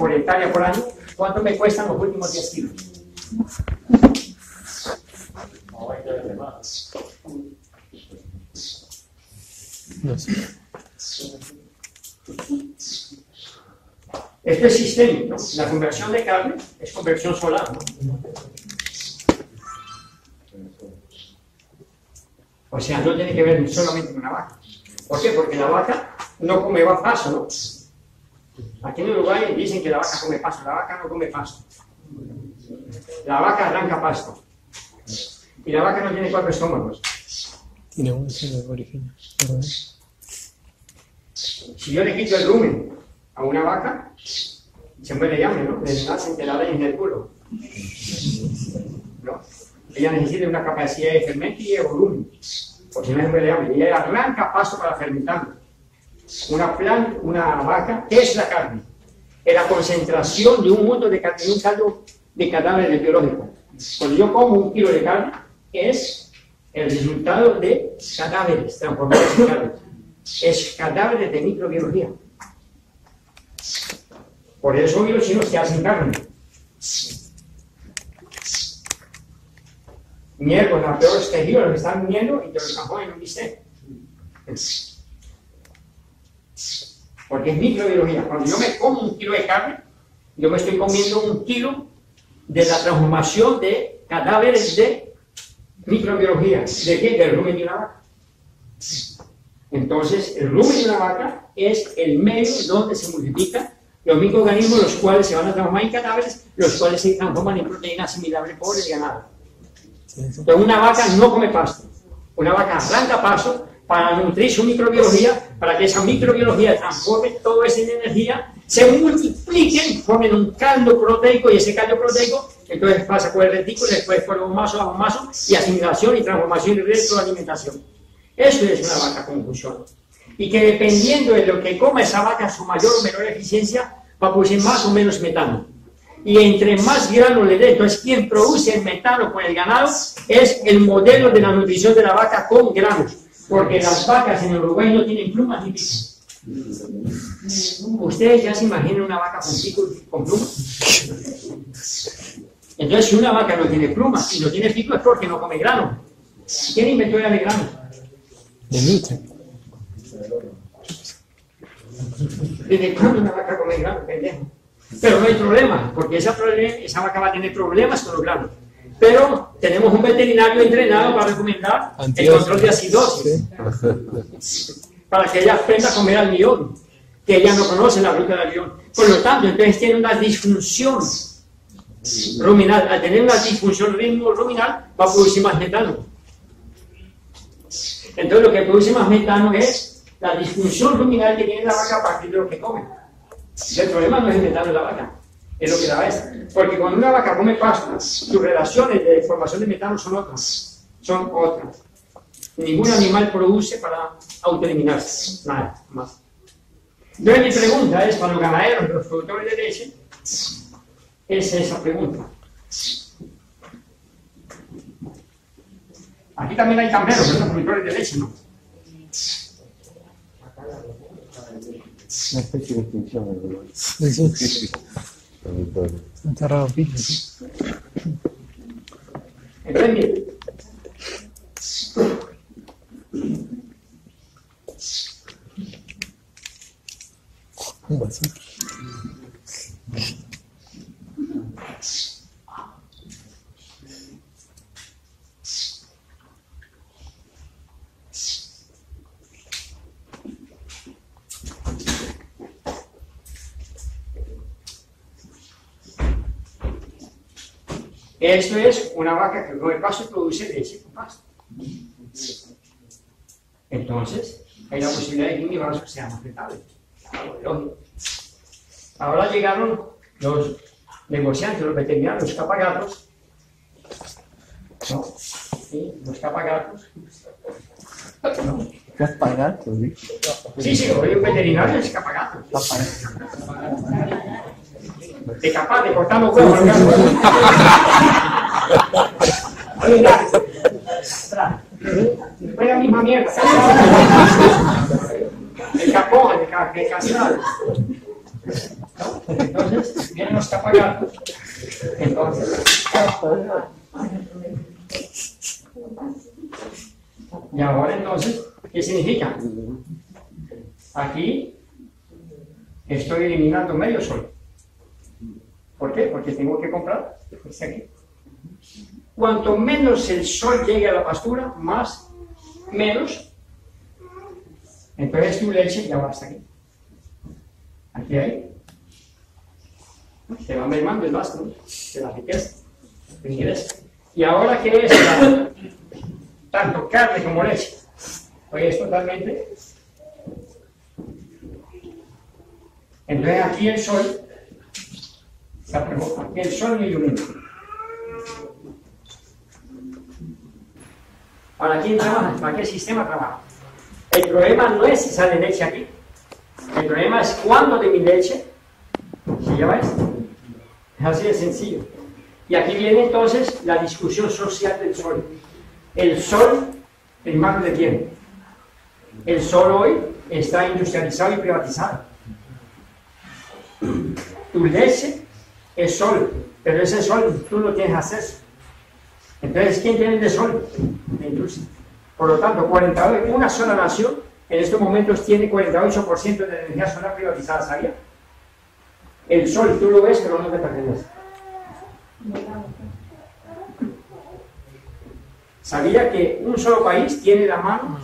por hectárea por año, ¿cuánto me cuestan los últimos 10 kilos? No sé. Esto es sistémico, ¿no? La conversión de carne es conversión solar, ¿no? O sea, no tiene que ver solamente con una vaca. ¿Por qué? Porque la vaca no come pasto, ¿no? Aquí en Uruguay dicen que la vaca come pasto. La vaca no come pasto. La vaca arranca pasto. Y la vaca no tiene 4 estómagos. Tiene uno solo de origen. Si yo le quito el rumen a una vaca, se muere de hambre, ¿no? Le nacen telarañas en el culo, ¿no? Ella necesita una capacidad de fermento y de volumen, porque si no se muere de hambre. Y ella arranca pasto para fermentarlo. Una vaca, ¿qué es la carne? Es la concentración de un mundo de carne, un caldo de cadáveres biológicos. Cuando yo como 1 kilo de carne, es el resultado de cadáveres transformados en carne. Es cadáveres de microbiología. Por eso hoy los chinos se hacen carne. Miércoles, los peores tejidos los están viniendo y te los transforman en un bistec. Porque es microbiología. Cuando yo me como 1 kilo de carne, yo me estoy comiendo 1 kilo de la transformación de cadáveres de microbiología. ¿De qué? Del rumen de una vaca. Entonces, el rumen de una vaca es el medio donde se multiplican los microorganismos, los cuales se van a transformar en cadáveres, los cuales se transforman en proteínas asimilables por el ganado. Entonces, una vaca no come pasto. Una vaca arranca pasto para nutrir su microbiología, para que esa microbiología transforme toda esa energía, se multipliquen, formen un caldo proteico, y ese caldo proteico entonces pasa por el retículo, después por el maso, y asimilación y transformación y retroalimentación. Eso es una vaca como funciona. Y que dependiendo de lo que coma esa vaca, su mayor o menor eficiencia, va a producir más o menos metano. Y entre más grano le dé, entonces quien produce el metano con el ganado es el modelo de la nutrición de la vaca con granos. Porque las vacas en Uruguay no tienen plumas ni pico. ¿Ustedes ya se imaginan una vaca con pico y con plumas? Entonces, si una vaca no tiene plumas y no tiene pico es porque no come grano. ¿Quién inventó el grano? De Nietzsche. ¿Desde cuándo una vaca come grano, pendejo? Pero no hay problema, porque esa vaca va a tener problemas con los granos. Pero tenemos un veterinario entrenado para recomendar el control de acidosis. Para que ella aprenda a comer almidón, que ella no conoce la fruta del almidón. Por lo tanto, entonces tiene una disfunción ruminal. Al tener una disfunción ruminal, va a producir más metano. Entonces, lo que produce más metano es la disfunción ruminal que tiene la vaca a partir de lo que come. El problema no es el metano de la vaca, es lo que la es. Porque cuando una vaca come pasto, sus relaciones de formación de metano son otras. Ningún animal produce para autoeliminarse, nada más. Entonces mi pregunta es, para los ganaderos y los productores de leche, es esa pregunta. Aquí también hay camperos, pero son productores de leche, ¿no? Una especie de extinción, ¿verdad? Sí. Está raro, Entonces, mire. Un vasito. Esto es una vaca que come pasto y produce leche con pasto. Entonces, hay la posibilidad de que mi vaso sea más rentable. Lógico. Ahora llegaron los negociantes, los veterinarios, los capagatos. ¿No? ¿Sí? Los capagatos. ¿No? Capagatos, ¿sí? Sí, hoy un veterinario es capagato. De capaz de cortar los huevos. Fue la misma mierda. El capón, el casado. Entonces, Entonces, y ahora entonces, ¿qué significa? Aquí estoy eliminando medio sol. ¿Por qué? Porque tengo que comprar este aquí. Cuanto menos el sol llegue a la pastura, menos. Entonces tu leche ya va hasta aquí. Aquí hay. Se va mermando el vasto de la riqueza. Y ahora, ¿qué es? Tanto carne como leche. Hoy es totalmente. Entonces aquí el sol se apagó. Aquí el sol me ilumina. Ahora, ¿quién trabaja? ¿Para qué sistema trabaja? El problema no es si sale leche aquí. El problema es cuándo de mi leche se lleva esto. Es así de sencillo. Y aquí viene entonces la discusión social del sol. El sol, el mal de quién. El sol hoy está industrializado y privatizado. Tu leche es sol, pero ese sol tú no tienes acceso. Entonces, ¿quién tiene el de sol? La industria. Por lo tanto, una sola nación en estos momentos tiene 48% de la energía solar privatizada, ¿sabía? El sol, tú lo ves, pero no te pertenece. ¿Sabía que un solo país tiene la mano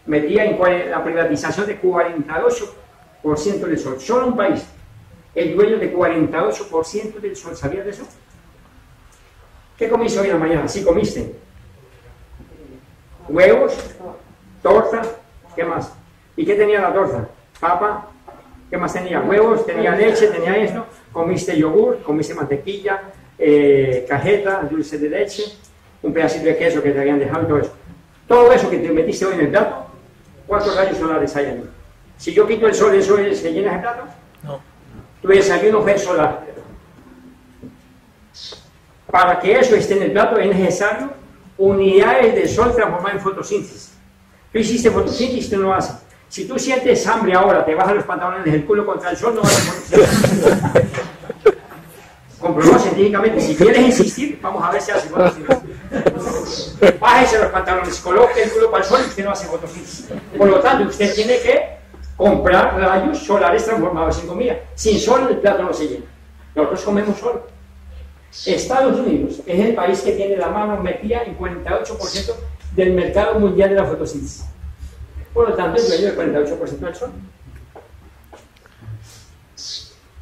metida en la privatización de 48% del sol? Solo un país, el dueño de 48% del sol. ¿Sabías de eso? ¿Qué comiste hoy en la mañana? Sí, comiste huevos, torta, ¿qué más? ¿Y qué tenía la torta? Papa, ¿qué más tenía? Huevos, tenía leche, tenía esto, comiste yogur, comiste mantequilla, cajeta, dulce de leche, un pedacito de queso que te habían dejado y todo eso. Todo eso que te metiste hoy en el plato, ¿cuántos rayos solares hay ahí? Si yo quito el sol, ¿eso se llena el plato? No. Tu desayuno fue solar. Para que eso esté en el plato es necesario unidades de sol transformadas en fotosíntesis. Tú hiciste fotosíntesis, tú no lo haces. Si tú sientes hambre ahora, te bajas los pantalones del culo contra el sol, no vas a fotosíntesis. Comprobado científicamente. Si quieres insistir, vamos a ver si hace fotosíntesis. Bájese los pantalones, coloque el culo para el sol y usted no hace fotosíntesis. Por lo tanto, usted tiene que comprar rayos solares transformados en comida. Sin sol el plato no se llena. Nosotros comemos sol. Estados Unidos es el país que tiene la mano metida en 48% del mercado mundial de la fotosíntesis. Por lo tanto, es dueño del 48% del sol.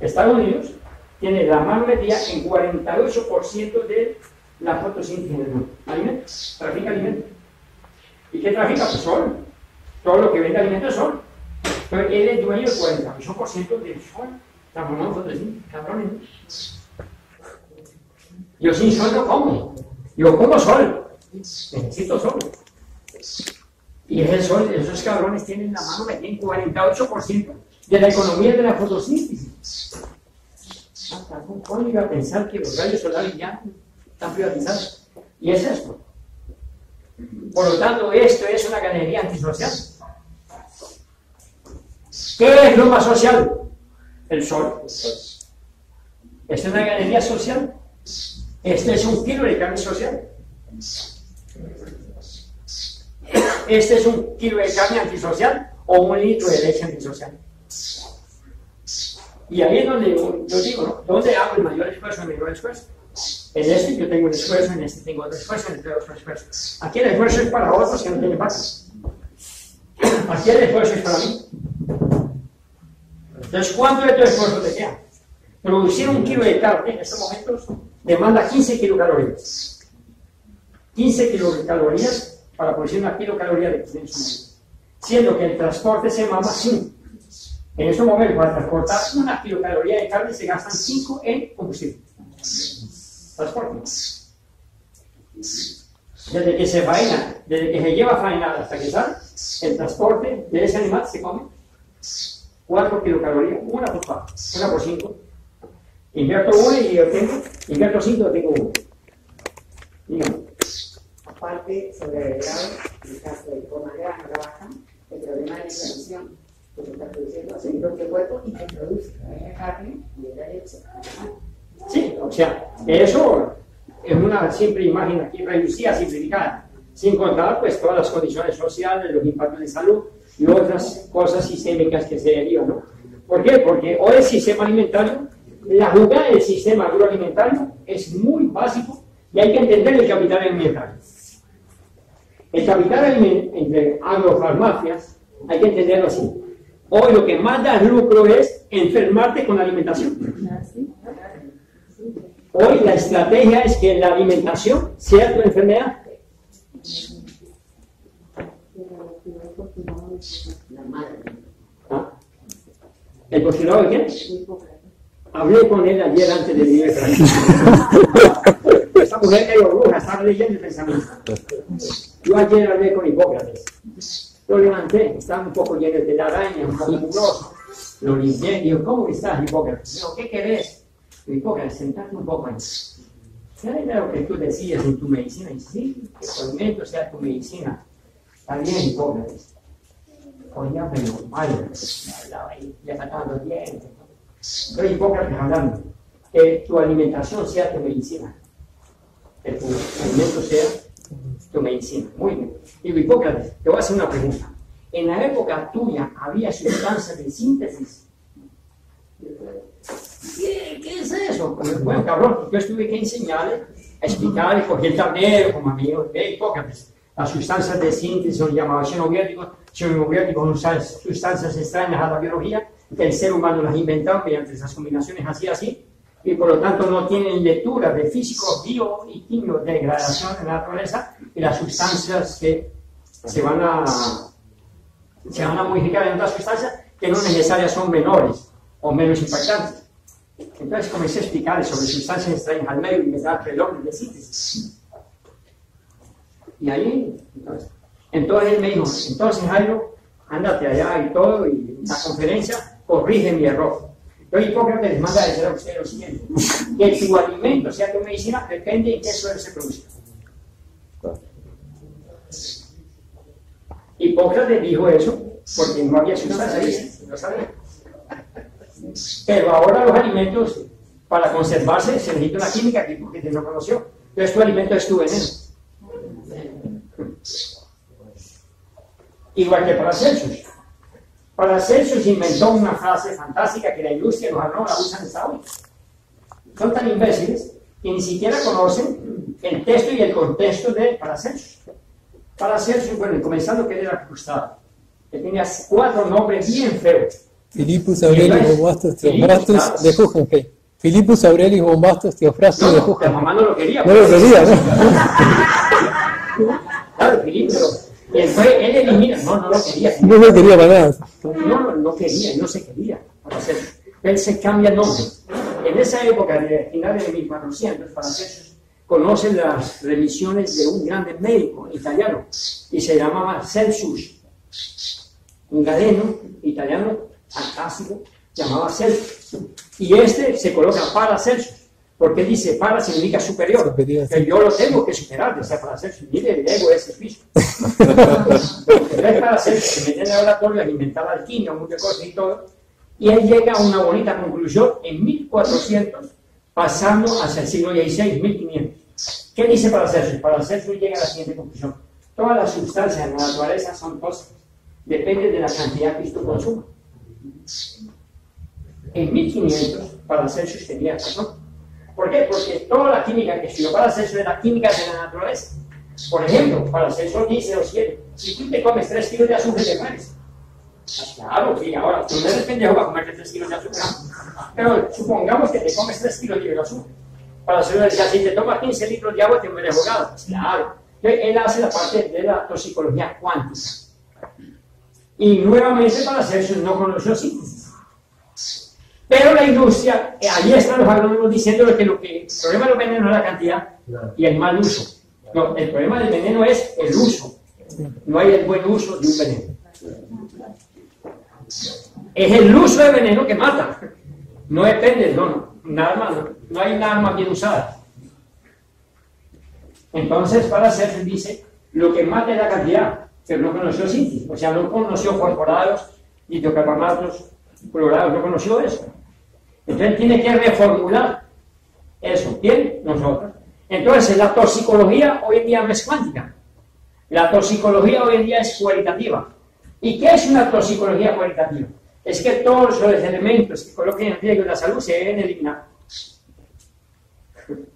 Estados Unidos tiene la mano metida en 48% de la fotosíntesis en el mundo. Alimentos, trafica alimentos. ¿Y qué trafica? Pues sol. Todo lo que vende alimentos es sol. Pero él es dueño del 48% del sol transformado en fotosíntesis. Cabrones. Yo sin sol no como. Yo como sol. Necesito sol. Y es el sol, esos cabrones tienen la mano metida en 48% de la economía de la fotosíntesis. Hasta un coño iba a pensar que los rayos solares ya están privatizados. Y es esto. Por lo tanto, esto es una ganadería antisocial. ¿Qué es lo más social? El sol. Esto es una ganadería social. Este es un kilo de carne social. Este es un kilo de carne antisocial o un litro de leche antisocial. Y ahí es donde yo digo, ¿no? ¿Dónde hago el mayor esfuerzo, el menor esfuerzo? En este yo tengo un esfuerzo, en este tengo otro esfuerzo, en este otro esfuerzo. Aquí el esfuerzo es para otros que no tienen vacas. Aquí el esfuerzo es para mí. Entonces, ¿cuánto de tu esfuerzo te queda? Producir un kilo de carne en estos momentos demanda 15 kilocalorías. 15 kilocalorías para producir una kilocaloría de 500. Siendo que el transporte se mama 5. En estos momentos, para transportar una kilocaloría de carne se gastan 5 en combustible. Transporte. Desde que se faena, desde que se lleva faenada hasta que sale, el transporte de ese animal se come 4 kilocalorías, una por 5. Invierto 1 y yo tengo, invierto 5 y tengo 1. Dígame. Aparte, sobre el grado, en el caso de forma grande, no bajan, el problema de la inflamación, que se está produciendo en el propio cuerpo y que produce la carne y la leche. Sí, o sea, eso es una simple imagen aquí reducida, simplificada, sin contar pues todas las condiciones sociales, los impactos de salud y otras cosas sistémicas que se derivan, ¿no? ¿Por qué? Porque hoy el sistema alimentario, la jugada del sistema agroalimentario es muy básico y hay que entender el capital alimentario. El capital entre agrofarmacias hay que entenderlo así. Hoy lo que más da lucro es enfermarte con la alimentación. Hoy la estrategia es que la alimentación sea tu enfermedad. ¿Ah? ¿El postulado de quién? Hablé con él ayer antes de venir. Esta mujer medio bruja, estaba leyendo el pensamiento. Yo ayer hablé con Hipócrates. Lo levanté, estaba un poco lleno de araña, un poco mugroso. Lo limpié y digo, ¿cómo estás, Hipócrates? Digo, ¿qué querés? Hipócrates, sentate un poco ahí. ¿Sabes lo que tú decías en tu medicina? Y sí, que tu alimento sea tu medicina. Está bien, Hipócrates. Oye, pero mal, me hablaba ahí, ya sacando los dientes. Pero Hipócrates hablando, que tu alimentación sea tu medicina. Que tu alimento sea tu medicina. Muy bien. Digo, Hipócrates, te voy a hacer una pregunta. En la época tuya había sustancias de síntesis. ¿Qué es eso? Bueno, cabrón, yo tuve que enseñarle, a explicarle, cogí el tablero como amigo de Hipócrates. Las sustancias de síntesis son llamadas xenobióticos. Xenobióticos son sustancias extrañas a la biología que el ser humano las inventó mediante esas combinaciones así, y por lo tanto no tienen lectura de físico, bio y químico de degradación en la naturaleza, y las sustancias que se van a modificar en otras sustancias que no necesariamente son menores o menos impactantes. Entonces comencé a explicarles sobre sustancias extrañas al medio y me da el orden de síntesis. Y ahí, entonces él me dijo, entonces Jairo, ándate allá y todo, y la conferencia corrige mi error. Entonces Hipócrates les manda a decir a ustedes lo siguiente, que tu alimento sea tu medicina depende de qué suelo se produce. Hipócrates dijo eso porque no había sustancias, no sabía. Pero ahora los alimentos, para conservarse, se necesita una química que Hipócrates no conoció. Entonces tu alimento es tu veneno. Igual que Paracelsus. Paracelsus inventó una frase fantástica que la industria los agrónomos la usan hasta hoy. Son tan imbéciles que ni siquiera conocen el texto y el contexto de Paracelsus. Paracelsus, bueno, comenzando que él era frustrado, que tenía 4 nombres bien feos. Philippus Aurelius Bombastus Theophrastus de Hohenheim. Philippus Aurelius Bombastus Theophrastus de Hohenheim. La mamá no lo quería. No lo quería, ¿no? Claro, Filipo. Y entonces él elimina, no lo quería. No lo quería para nada. No quería, no se quería. Él se cambia el nombre. En esa época, de finales de 1400, Paracelsus conoce las remisiones de un grande médico italiano y se llamaba Celsus. Un galeno italiano fantástico llamaba Celsus. Y este se coloca Paracelsus. Porque dice, para significa superior, que yo lo tengo que superar, o sea, para ser mire, el ego es el piso. Entonces, para ser, se mete en el laboratorio a inventar la alquimia, muchas cosas y todo, y él llega a una bonita conclusión en 1400, pasando hacia el siglo XVI, 1500. ¿Qué dice Paracelsus? Paracelsus llega a la siguiente conclusión: todas las sustancias en la naturaleza son tóxicas, depende de la cantidad que esto consuma. En 1500, Paracelsus tenía razón. ¿Por qué? Porque toda la química que estudió Paracelsus era química de la naturaleza. Por ejemplo, Paracelsus dice lo siguiente: si tú te comes 3 kilos de azúcar, te mueres. Claro, sí, ahora tú no eres pendejo para comerte 3 kilos de azúcar. Pero supongamos que te comes 3 kilos de azúcar. Paracelsus decía: si te tomas 15 litros de agua, te mueres ahogado. Claro. Entonces, él hace la parte de la toxicología cuántica. Y nuevamente Paracelsus no conoció síntesis. Pero la industria, ahí están los agrónomos diciendo que el problema de los venenos es la cantidad y el mal uso. No, el problema del veneno es el uso. No hay el buen uso de un veneno. Es el uso de veneno que mata. No depende, no hay una arma bien usada. Entonces, Paracelsus dice, lo que mata es la cantidad, pero no conoció síntesis. O sea, no conoció fosforados, hidrocarbonatos, clorados, no conoció eso. Entonces tiene que reformular Bien, nosotros. Entonces, la toxicología hoy en día no es cuántica. La toxicología hoy en día es cualitativa. ¿Y qué es una toxicología cualitativa? Es que todos los elementos que coloquen en riesgo de la salud se deben eliminar.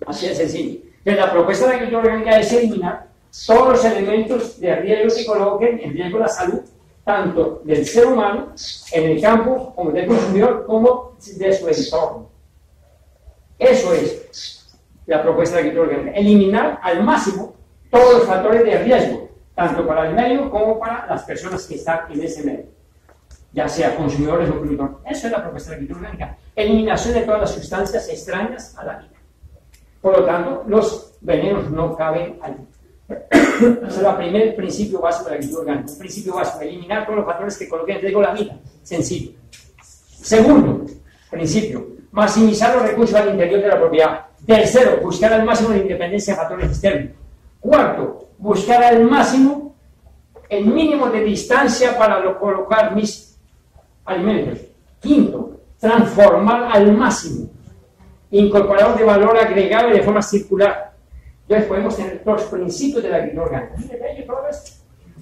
Así de sencillo. Entonces, la propuesta de la agricultura orgánica es eliminar todos los elementos de riesgo que coloquen en riesgo la salud, tanto del ser humano, en el campo, como del consumidor, como de su entorno. Eso es la propuesta de la agricultura orgánica. Eliminar al máximo todos los factores de riesgo, tanto para el medio como para las personas que están en ese medio, ya sea consumidores o productores. Eso es la propuesta de la agricultura orgánica. Eliminación de todas las sustancias extrañas a la vida. Por lo tanto, los venenos no caben allí. Ese es el primer principio básico de la agricultura orgánica. Un principio básico, eliminar todos los factores que coloquen en riesgo la vida. Sencillo. Segundo principio, maximizar los recursos al interior de la propiedad. Tercero, buscar al máximo la independencia de factores externos. Cuarto, buscar al máximo el mínimo de distancia para colocar mis alimentos. Quinto, transformar al máximo, incorporador de valor agregado y de forma circular. Entonces podemos tener los principios de la agricultura orgánica.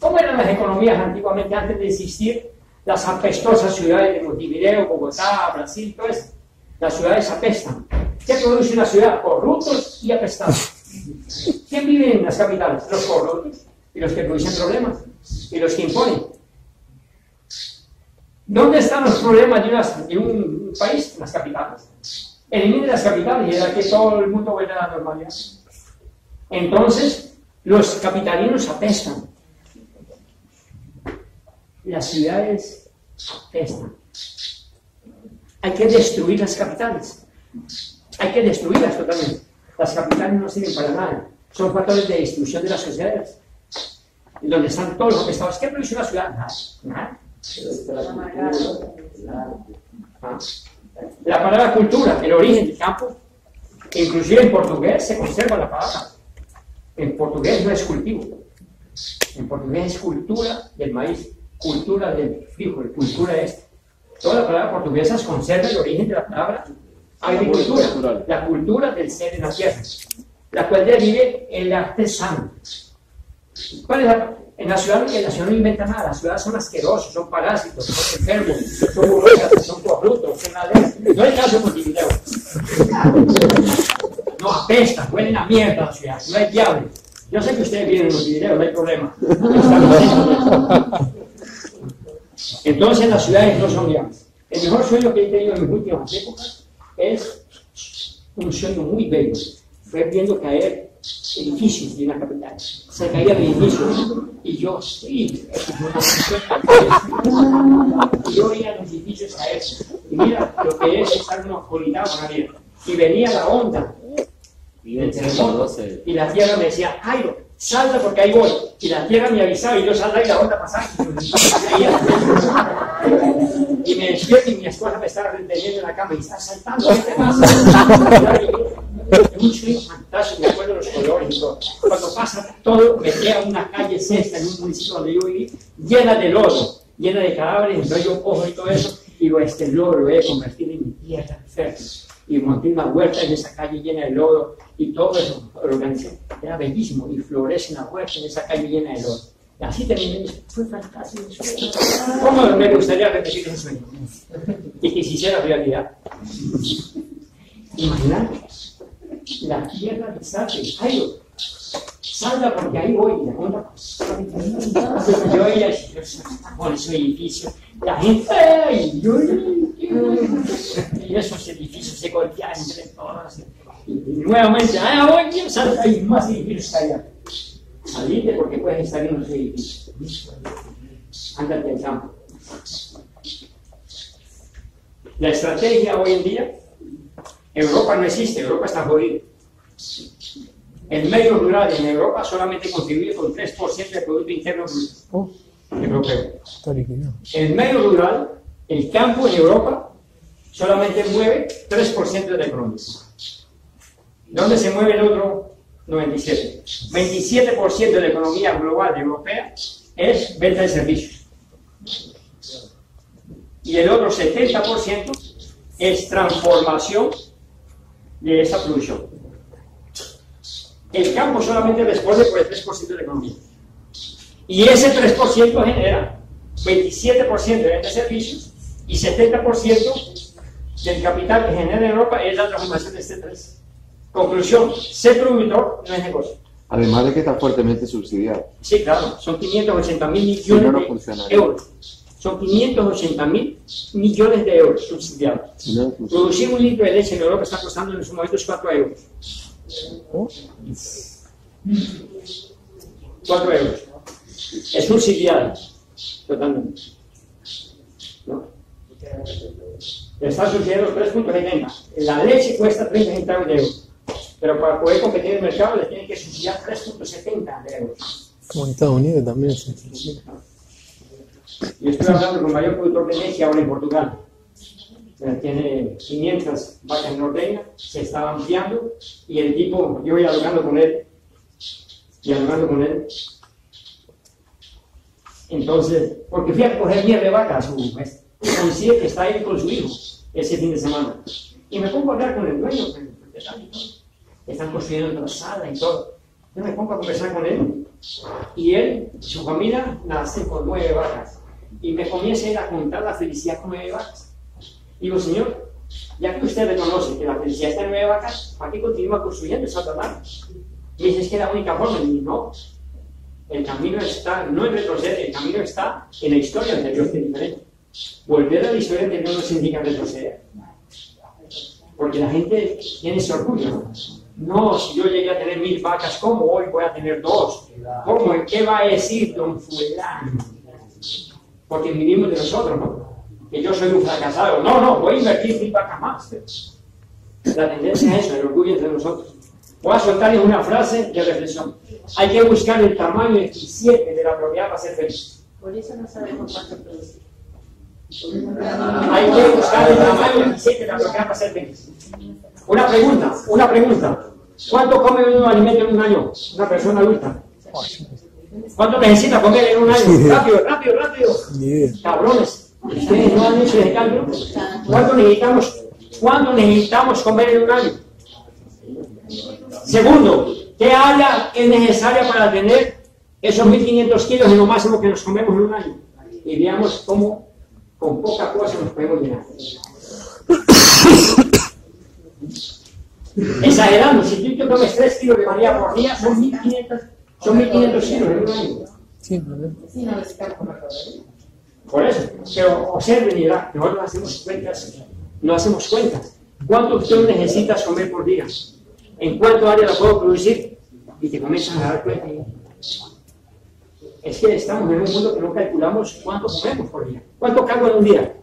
¿Cómo eran las economías antiguamente, antes de existir las apestosas ciudades de Montevideo, Bogotá, Brasil, todo eso? Las ciudades apestan. ¿Qué produce una ciudad? Corruptos y apestados. ¿Quién vive en las capitales? Los corruptos y los que producen problemas y los que imponen. ¿Dónde están los problemas de un país? En las capitales. Elimine las capitales y de que todo el mundo vuelva a la normalidad. Entonces, los capitalinos apestan. Las ciudades apestan. Hay que destruir las capitales. Hay que destruirlas totalmente. Las capitales no sirven para nada. Son factores de destrucción de las sociedades. Donde están todos los apestados. ¿Qué produce una ciudad? Nada. La palabra cultura, el origen del campo, inclusive en portugués se conserva la palabra. En portugués no es cultivo. En portugués es cultura del maíz, cultura del frijol, cultura de esto. Toda la palabra portuguesa conserva el origen de la palabra agricultura, la cultura del ser en la tierra, la cual derive el artesano. ¿Cuál es en la ciudad no inventa nada, las ciudades son asquerosos, son parásitos, son enfermos, son burocratas, son corruptos, son laderas. No hay caso de Montevideo. No apesta, huelen a mierda la ciudad, no hay diablo. Yo sé que ustedes viven en Montevideo, no hay problema. Entonces las ciudades no son viables. El mejor sueño que he tenido en mis últimas épocas es un sueño muy bello. Fue viendo caer edificios de una capital. Se caían edificios y yo, sí, y yo veía los edificios caer. Y mira lo que es estar uno colindado con la vida. Y venía la onda del terremoto y la tierra me decía, Jairo, salta porque ahí voy. Y la tierra me avisaba y yo saltaba y la onda pasaba y me despierto y mi esposa me estaba reteniendo en la cama y está saltando. ¿Qué te pasa? Es un sueño fantástico, me acuerdo de los colores y todo. Cuando pasa todo, me queda una calle sexta en un municipio donde yo viví, llena de lodo, llena de cadáveres, entonces yo cojo y todo eso, y digo, este lodo lo voy a convertir en mi tierra fértil. Y monté una huerta en esa calle llena de lodo, y todo eso lo organizé. Era bellísimo, y florece una huerta en esa calle llena de lodo. Y así terminé, fue fantástico. ¿Cómo me gustaría repetir ese sueño? Y que se hiciera realidad. Imagínate. La tierra de Sate, Jairo, salga porque ahí voy, y la onda, yo veía por ese edificio, la gente, y esos edificios se golpeaban entre todos, y nuevamente, voy, salta, y más edificios allá. Salite porque puedes estar en los edificios. Ándate al campo. La estrategia hoy en día, Europa no existe, Europa está jodida. El medio rural en Europa solamente contribuye con 3% del Producto Interno Bruto europeo. El medio rural, el campo en Europa, solamente mueve 3% de la economía. ¿Dónde se mueve el otro 97%? 27% de la economía global europea es venta de servicios. Y el otro 70% es transformación de esa producción. El campo solamente responde por el 3% de la economía. Y ese 3% genera 27% de venta de servicios y 70% del capital que genera en Europa es la transformación de este 3%. Conclusión, ser productor no es negocio. Además de que está fuertemente subsidiado. Sí, claro, son 580.000 millones de euros. Son 580.000 millones de euros subsidiados. Producir un litro de leche en Europa está costando en estos momentos 4 euros. 4 euros. Es subsidiado. Totalmente. ¿No? Está subsidiado los 3.70. La leche cuesta 30 centavos de euros. Pero para poder competir en el mercado le tienen que subsidiar 3.70 de euros. Como en Estados Unidos también. Yo estoy hablando con el mayor productor de leche ahora en Portugal. Tiene 500 vacas en ordeña, se está ampliando y el tipo, yo voy hablando con él. Entonces, porque fui a coger miel de vaca a su mes, coincide que está ahí con su hijo ese fin de semana. Y me pongo a hablar con el dueño, están construyendo otra sala y todo. Yo me pongo a conversar con él y él, su familia, nace con 9 vacas. Y me comienza a ir a contar la felicidad con 9 vacas. Digo, señor, ya que usted reconoce que la felicidad está en 9 vacas, ¿para qué continúa construyendo esa otra vaca? Y dice, es que es la única forma. Y no, el camino está, no en retroceder, el camino está en la historia anterior, que es diferente. Volver a la historia anterior no significa retroceder. Porque la gente tiene ese orgullo, ¿no? No, si yo llegué a tener 1000 vacas, ¿cómo hoy voy a tener 2? ¿Cómo? ¿Qué va a decir don fulano? Porque vivimos de nosotros, ¿no? Que yo soy un fracasado. No, voy a invertir 1000 vacas más. La tendencia es eso, el orgullo entre nosotros. Voy a soltarles una frase de reflexión. Hay que buscar el tamaño eficiente de la propiedad para ser feliz. Por eso no sabemos cuánto producir. Hay que buscar el tamaño eficiente de la propiedad para ser feliz. Una pregunta. ¿Cuánto come un alimento en un año? Una persona adulta. ¿Cuánto necesita comer en un año? Rápido. Cabrones. ¿Ustedes no han hecho ese cálculo? ¿Cuánto necesitamos comer en un año? Segundo, ¿qué área es necesaria para tener esos 1500 kilos en lo máximo que nos comemos en un año? Y veamos cómo con poca cosa nos podemos llenar. Exagerando, si tú comes 3 kilos de María por día, son 1500 kilos en un año. Sí, ¿no? Por eso, pero observen y verán, nosotros no hacemos cuentas. ¿Cuánto tú necesitas comer por día? ¿En cuánto área lo puedo producir? Y te comienzan a dar cuenta. Es que estamos en un mundo que no calculamos cuánto comemos por día. ¿Cuánto cargo en un día?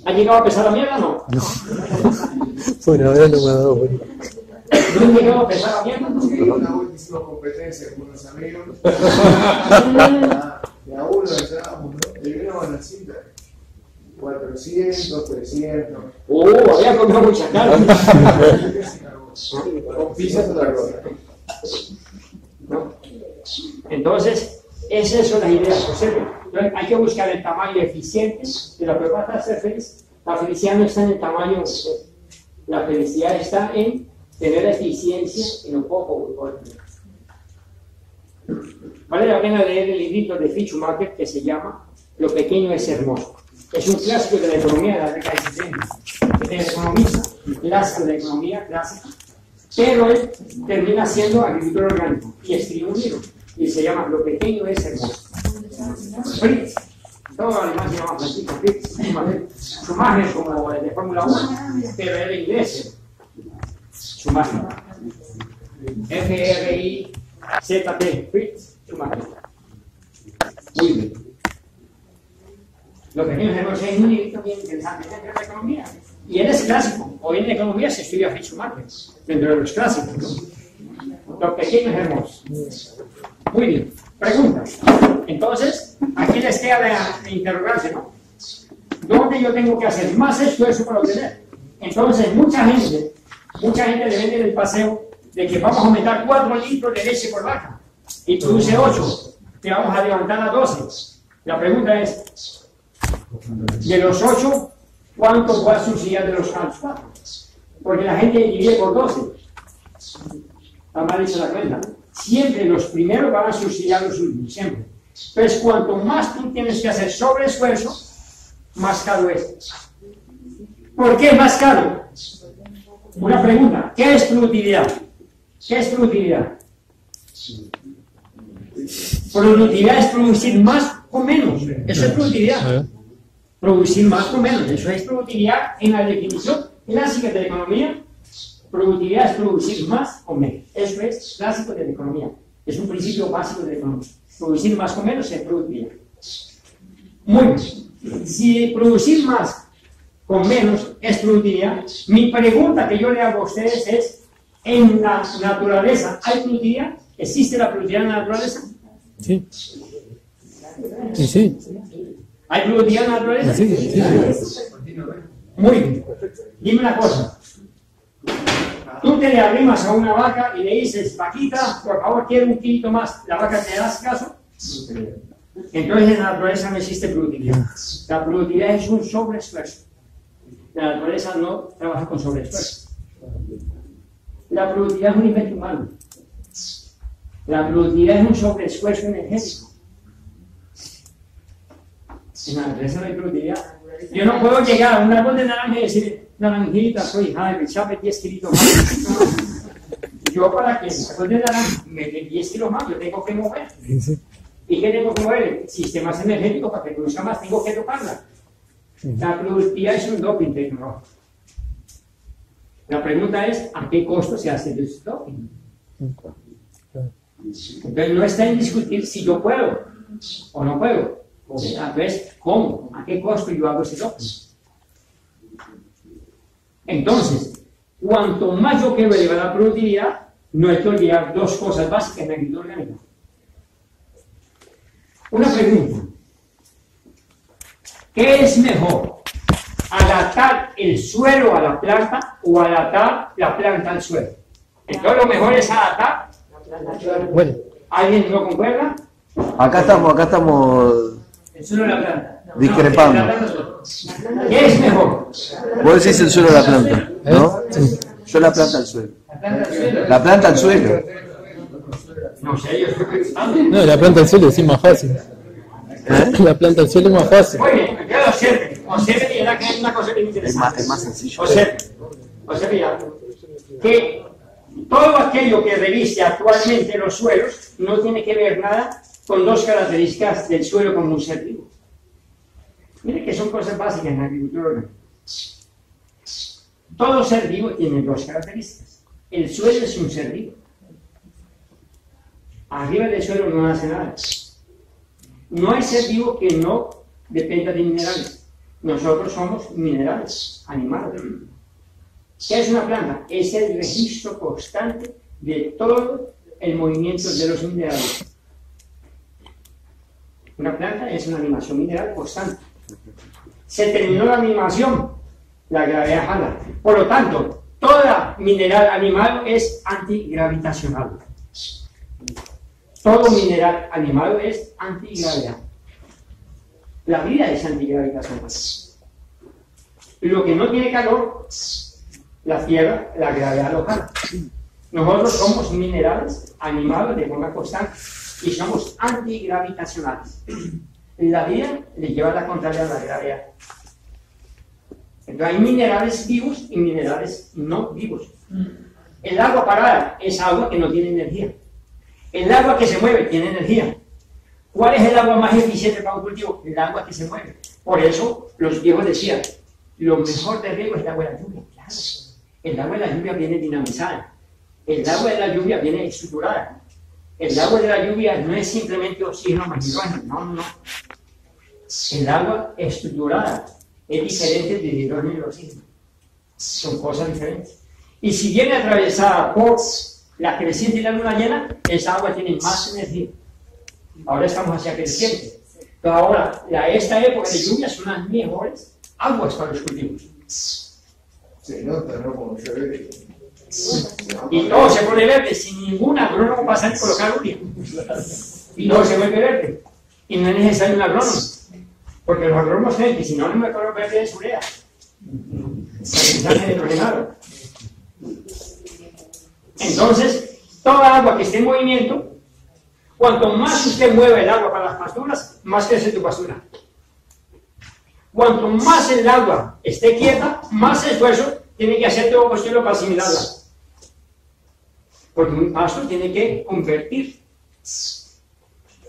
¿Ha llegado a pesar la mierda? No. Bueno, ahora no me ha dado cuenta. ¿No ha llegado a pesar la mierda? Una buenísima competencia con unos amigos. Y a uno le echábamos, ¿no? Y vino a la cinta. 400, 300. Había comido mucha carne. Con pizza es otra cosa. ¿No? Entonces, esas son las ideas. Observen. Entonces, hay que buscar el tamaño eficiente de la propiedad para ser feliz. La felicidad no está en el tamaño, la felicidad está en tener eficiencia en lo poco que puedo tener. Vale la pena leer el librito de Schumacher que se llama Lo pequeño es hermoso. Es un clásico de la economía de la década de 70. Es el economista, clásico de la economía clásica. Pero él termina siendo agricultor orgánico y escribe un libro y se llama Lo pequeño es hermoso. Fritz, todo alemán se llama Francisco Fritz. Schumacher como de Fórmula 1, pero era inglés. Schumacher. F-R-I-Z-T, Fritz Schumacher. Muy bien. Lo pequeño es hermoso es un libro bien interesante dentro de la economía. Y él es clásico. Hoy en la economía se estudia Fritz Schumacher, dentro de los clásicos, ¿no? Lo pequeño es hermoso. Muy bien. Pregunta. Entonces, aquí les queda de interrogarse, ¿no? ¿Dónde yo tengo que hacer más eso para obtener? Entonces, mucha gente le vende el paseo de que vamos a aumentar 4 litros de leche por vaca y produce 8, que vamos a levantar a 12. La pregunta es, de los 8, ¿cuánto va a subsidiar de los 4? Porque la gente divide por 12. está mal hecha la cuenta. Siempre los primeros van a subsidiar los últimos, siempre. Entonces, cuanto más tú tienes que hacer sobreesfuerzo, más caro es. ¿Por qué es más caro? Una pregunta, ¿qué es productividad? ¿Qué es productividad? Productividad es producir más o menos. Eso es productividad. Producir más o menos. Eso es productividad en la definición clásica de la economía. Productividad es producir más o menos. Eso es clásico de la economía. Es un principio básico de la economía. Producir más o menos es productividad. Muy bien. Si producir más con menos es productividad, mi pregunta que yo le hago a ustedes es, ¿en la naturaleza hay productividad? ¿Existe la productividad en la naturaleza? Sí. Sí, sí. ¿Hay productividad en la naturaleza? Sí, sí. Muy bien. Dime una cosa. Tú te le arrimas a una vaca y le dices, vaquita, por favor, quiero un kilito más. ¿La vaca te das caso? Entonces en la naturaleza no existe productividad. La productividad es un sobreesfuerzo. La naturaleza no trabaja con sobreesfuerzo. La productividad es un invento humano. La productividad es un sobreesfuerzo energético. En la naturaleza no hay productividad. Yo no puedo llegar a un árbol de naranja y decir, naranjita, soy Jaime, chape 10 kilitos más. Yo para que el árbol de naranja me dé 10 kilos más, yo tengo que mover. ¿Y qué tengo que mover? Sistemas energéticos para que produzca más, tengo que tocarla. La productividad es un doping tecnológico. La pregunta es, ¿a qué costo se hace ese doping? Entonces no está en discutir si yo puedo o no puedo. Entonces, ¿cómo? ¿A qué costo yo hago ese doping? Entonces, cuanto más yo quiero elevar la productividad, no hay que olvidar dos cosas básicas en la agricultura orgánica. Una pregunta. ¿Qué es mejor? ¿Adaptar el suelo a la planta o adaptar la planta al suelo? Entonces lo mejor es adaptar. Bueno. ¿Alguien no concuerda? Acá estamos El suelo de la planta. discrepando. ¿Qué es mejor? Vos decís el suelo de la planta, ¿no? Sí. Yo la planta al suelo. ¿La planta al suelo? La planta al suelo. No sé, yo estoy preguntando. No, la planta del suelo sí es más fácil. La planta del suelo es más fácil. Muy bien, ya observen. Observen y verá que hay una cosa bien interesante. Es más sencillo. Observen ya. Que todo aquello que reviste actualmente los suelos no tiene que ver nada con dos características del suelo como un ser vivo. Miren que son cosas básicas en la agricultura orgánica. Todo ser vivo tiene dos características. El suelo es un ser vivo. Arriba del suelo no nace nada. No hay ser vivo que no dependa de minerales. Nosotros somos minerales, animales. ¿Qué es una planta? Es el registro constante de todo el movimiento de los minerales. Una planta es una animación mineral constante. Se terminó la animación, la gravedad jala. Por lo tanto, toda mineral animal es antigravitacional. Todo mineral animado es antigravedad. La vida es antigravitacional. Lo que no tiene calor, la tierra, la gravedad lo jala. Nosotros somos minerales animados de forma constante y somos antigravitacionales. La vida le lleva la contraria a la gravedad. Entonces hay minerales vivos y minerales no vivos. El agua parada es agua que no tiene energía. El agua que se mueve tiene energía. ¿Cuál es el agua más eficiente para un cultivo? El agua que se mueve. Por eso los viejos decían, lo mejor de riego es el agua de la lluvia. Claro. El agua de la lluvia viene dinamizada. El agua de la lluvia viene estructurada. El agua de la lluvia no es simplemente oxígeno más hidrógeno. No. El agua estructurada es diferente del hidrógeno y el oxígeno. Son cosas diferentes. Y si viene atravesada por la creciente y la luna llena, esa agua tiene más energía. Ahora estamos hacia creciente. Pero ahora, esta época de lluvia son las mejores aguas para los cultivos. Se nota, ¿no? Como se ve. Y todo se pone verde sin ningún agrónomo pasar y colocar urea. Y todo se vuelve verde. Y no es necesario un agrónomo. Porque los agrónomos creen que si no me color verde es urea. Entonces, Toda agua que esté en movimiento, cuanto más usted mueve el agua para las pasturas, más crece tu pastura. Cuanto más el agua esté quieta, más esfuerzo tiene que hacer todo posible para asimilarla. Porque un pasto tiene que convertir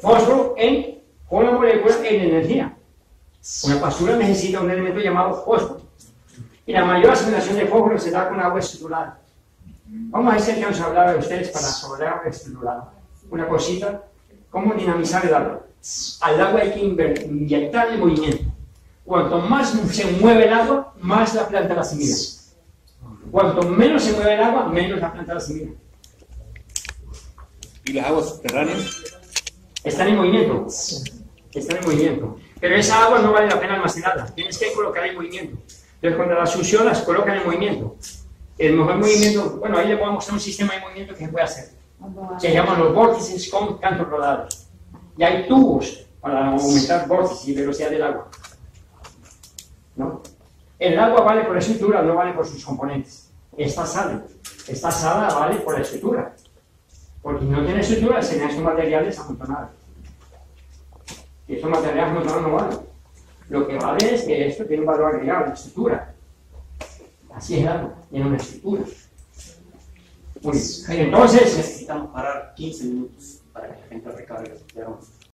fósforo con la molécula en energía. Una pastura necesita un elemento llamado fósforo. Y la mayor asimilación de fósforo se da con agua estructurada. Vamos a decir que vamos a hablar de ustedes sobre agua estructurada. Una cosita, cómo dinamizar el agua. Al agua hay que inyectarle movimiento. Cuanto más se mueve el agua, más la planta la asimila. Cuanto menos se mueve el agua, menos la planta la asimila. ¿Y las aguas subterráneas? Están en movimiento. Están en movimiento. Pero esa agua no vale la pena almacenarla. Tienes que colocar en movimiento. Entonces, cuando las succión las colocan en movimiento. El mejor movimiento, bueno, ahí le voy a mostrar un sistema de movimiento que se puede hacer. Se llaman los vórtices con cantos rodados. Y hay tubos para aumentar vórtices y velocidad del agua. ¿No? El agua vale por la estructura, no vale por sus componentes. Esta sala vale por la estructura. Porque si no tiene estructura, serían estos materiales amontonados. Y estos materiales amontonados no valen. Lo que vale es que esto tiene un valor agregado, la estructura. Así es el agua, tiene una estructura. Muy bien. Entonces, necesitamos parar 15 minutos para que la gente recargue.